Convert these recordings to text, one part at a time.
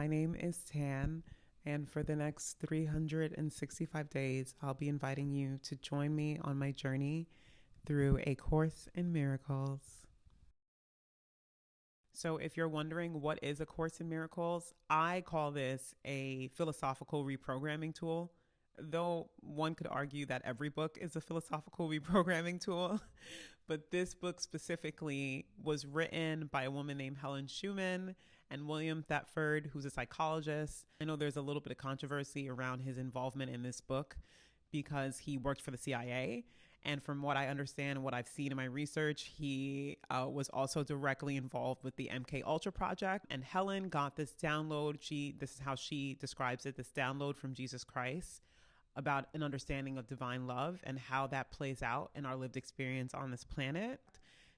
My name is Tan, and for the next 365 days, I'll be inviting you to join me on my journey through A Course in Miracles. So, if you're wondering what is A Course in Miracles, I call this a philosophical reprogramming tool, though one could argue that every book is a philosophical reprogramming tool. But this book specifically was written by a woman named Helen Schucman and William Thetford, who's a psychologist. I know there's a little bit of controversy around his involvement in this book because he worked for the CIA. And from what I understand and what I've seen in my research, he was also directly involved with the MK Ultra project. And Helen got this download. This is how she describes it, this download from Jesus Christ about an understanding of divine love and how that plays out in our lived experience on this planet.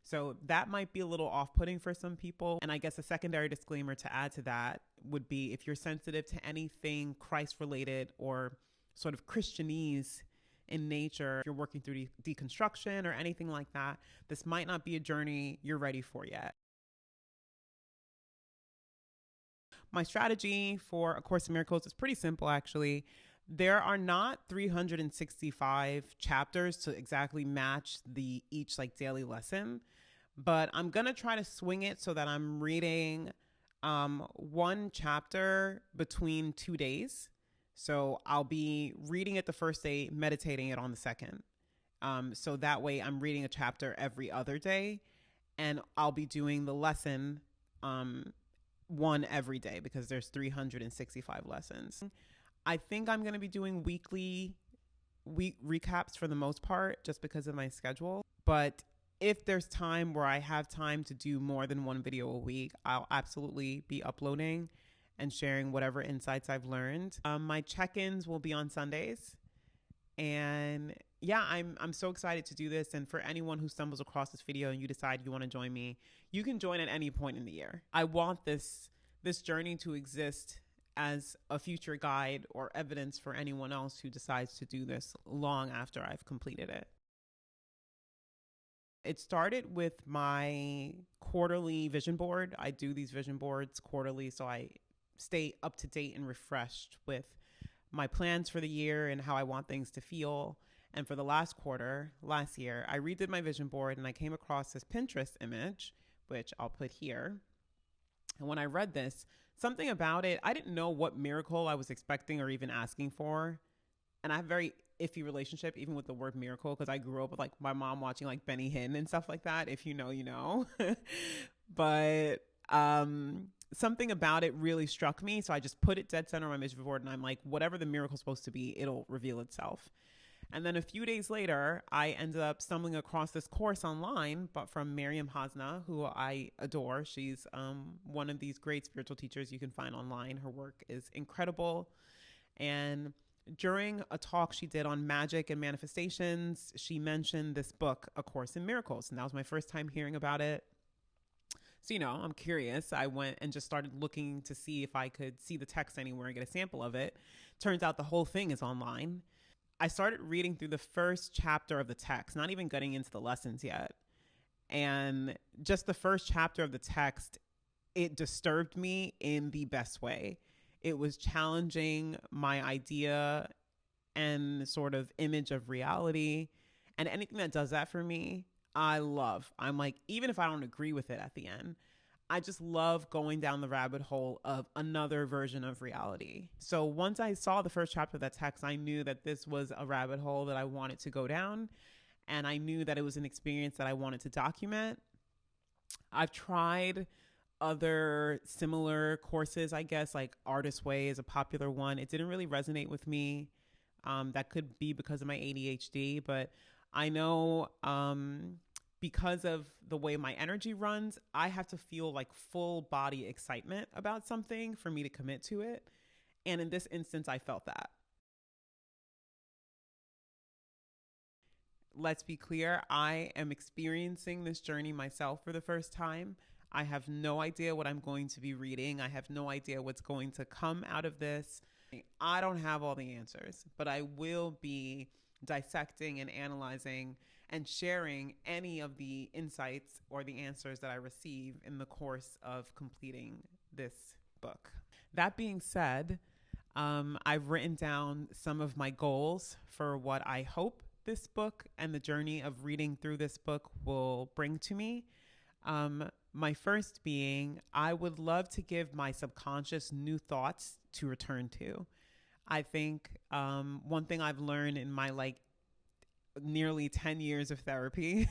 So that might be a little off-putting for some people. And I guess a secondary disclaimer to add to that would be if you're sensitive to anything Christ-related or sort of Christianese in nature, if you're working through deconstruction or anything like that, this might not be a journey you're ready for yet. My strategy for A Course in Miracles is pretty simple, actually. There are not 365 chapters to exactly match each daily lesson, but I'm going to try to swing it so that I'm reading one chapter between 2 days. So I'll be reading it the first day, meditating it on the second. So that way I'm reading a chapter every other day, and I'll be doing the lesson one every day because there's 365 lessons. I think I'm going to be doing week recaps for the most part, just because of my schedule. But if there's time where I have time to do more than one video a week, I'll absolutely be uploading and sharing whatever insights I've learned. My check-ins will be on Sundays. And yeah, I'm so excited to do this. And for anyone who stumbles across this video and you decide you want to join me, you can join at any point in the year. I want this journey to exist as a future guide or evidence for anyone else who decides to do this long after I've completed it. It started with my quarterly vision board. I do these vision boards quarterly, so I stay up to date and refreshed with my plans for the year and how I want things to feel. And for the last year, I redid my vision board and I came across this Pinterest image, which I'll put here. And when I read this, something about it, I didn't know what miracle I was expecting or even asking for. And I have a very iffy relationship even with the word miracle because I grew up with my mom watching Benny Hinn and stuff like that. If you know, you know. But something about it really struck me. So I just put it dead center on my vision board and I'm like, whatever the miracle's supposed to be, it'll reveal itself. And then a few days later, I ended up stumbling across this course online, but from Miriam Hasna, who I adore. She's one of these great spiritual teachers you can find online. Her work is incredible. And during a talk she did on magic and manifestations, she mentioned this book, A Course in Miracles. And that was my first time hearing about it. So, I'm curious. I went and just started looking to see if I could see the text anywhere and get a sample of it. Turns out the whole thing is online. I started reading through the first chapter of the text, not even getting into the lessons yet. And just the first chapter of the text, it disturbed me in the best way. It was challenging my idea and sort of image of reality. And anything that does that for me, I love. I'm like, even if I don't agree with it at the end, I just love going down the rabbit hole of another version of reality. So once I saw the first chapter of that text, I knew that this was a rabbit hole that I wanted to go down. And I knew that it was an experience that I wanted to document. I've tried other similar courses, I guess, like Artist Way is a popular one. It didn't really resonate with me. That could be because of my ADHD, but I know because of the way my energy runs, I have to feel full body excitement about something for me to commit to it. And in this instance, I felt that. Let's be clear, I am experiencing this journey myself for the first time. I have no idea what I'm going to be reading. I have no idea what's going to come out of this. I don't have all the answers, but I will be dissecting and analyzing and sharing any of the insights or the answers that I receive in the course of completing this book. That being said, I've written down some of my goals for what I hope this book and the journey of reading through this book will bring to me. My first being, I would love to give my subconscious new thoughts to return to. I think one thing I've learned in my nearly 10 years of therapy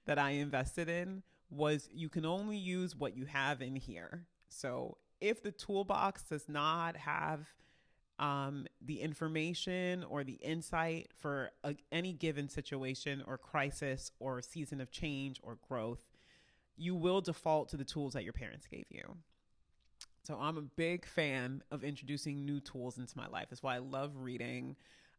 that I invested in was you can only use what you have in here. So if the toolbox does not have the information or the insight for any given situation or crisis or season of change or growth, you will default to the tools that your parents gave you. So I'm a big fan of introducing new tools into my life. That's why I love reading.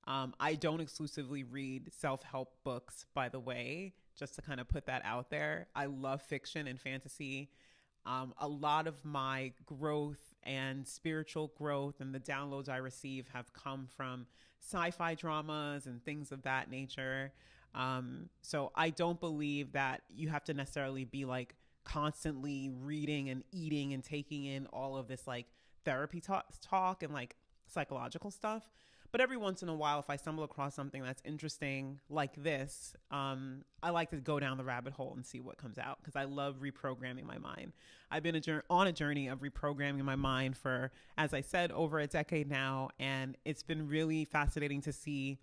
I don't exclusively read self-help books, by the way, just to kind of put that out there. I love fiction and fantasy. A lot of my growth and spiritual growth and the downloads I receive have come from sci-fi dramas and things of that nature. So I don't believe that you have to necessarily be constantly reading and eating and taking in all of this therapy talk and psychological stuff. But every once in a while, if I stumble across something that's interesting like this, I like to go down the rabbit hole and see what comes out because I love reprogramming my mind. I've been on a journey of reprogramming my mind for, as I said, over a decade now. And it's been really fascinating to see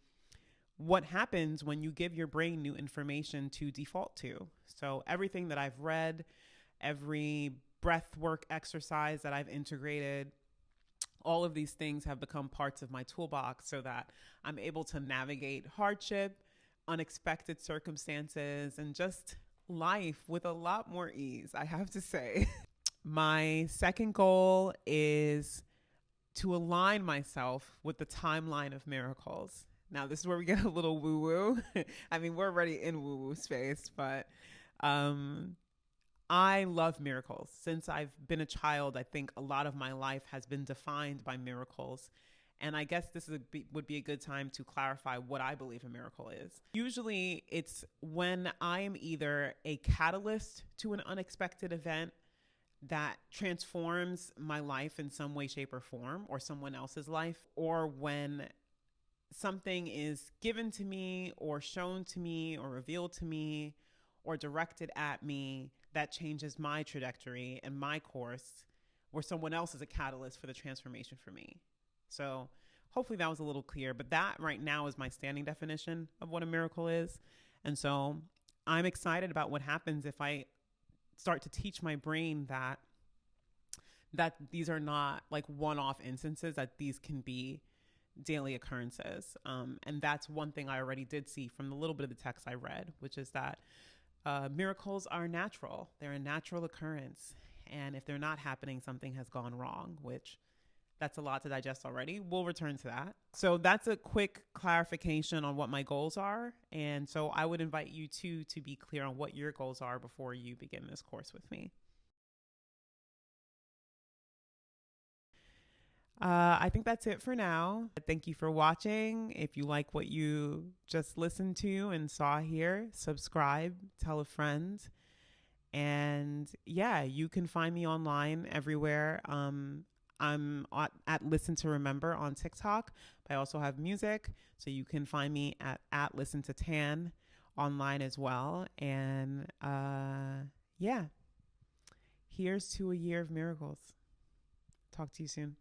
what happens when you give your brain new information to default to. So everything that I've read, every breath work exercise that I've integrated, all of these things have become parts of my toolbox so that I'm able to navigate hardship, unexpected circumstances, and just life with a lot more ease, I have to say. My second goal is to align myself with the timeline of miracles. Now, this is where we get a little woo-woo. I mean, we're already in woo-woo space, but I love miracles. Since I've been a child, I think a lot of my life has been defined by miracles. And I guess this would be a good time to clarify what I believe a miracle is. Usually it's when I'm either a catalyst to an unexpected event that transforms my life in some way, shape, or form, or someone else's life, or when something is given to me or shown to me or revealed to me or directed at me that changes my trajectory and my course, where someone else is a catalyst for the transformation for me. So hopefully that was a little clear, but that right now is my standing definition of what a miracle is. And so I'm excited about what happens if I start to teach my brain that these are not one-off instances, that these can be daily occurrences. And that's one thing I already did see from the little bit of the text I read, which is that miracles are natural. They're a natural occurrence. And if they're not happening, something has gone wrong, which that's a lot to digest already. We'll return to that. So that's a quick clarification on what my goals are. And so I would invite you to be clear on what your goals are before you begin this course with me. I think that's it for now. Thank you for watching. If you like what you just listened to and saw here, subscribe, tell a friend. And yeah, you can find me online everywhere. I'm at Listen to Remember on TikTok, but I also have music. So you can find me at Listen to Tan online as well. And yeah, here's to a year of miracles. Talk to you soon.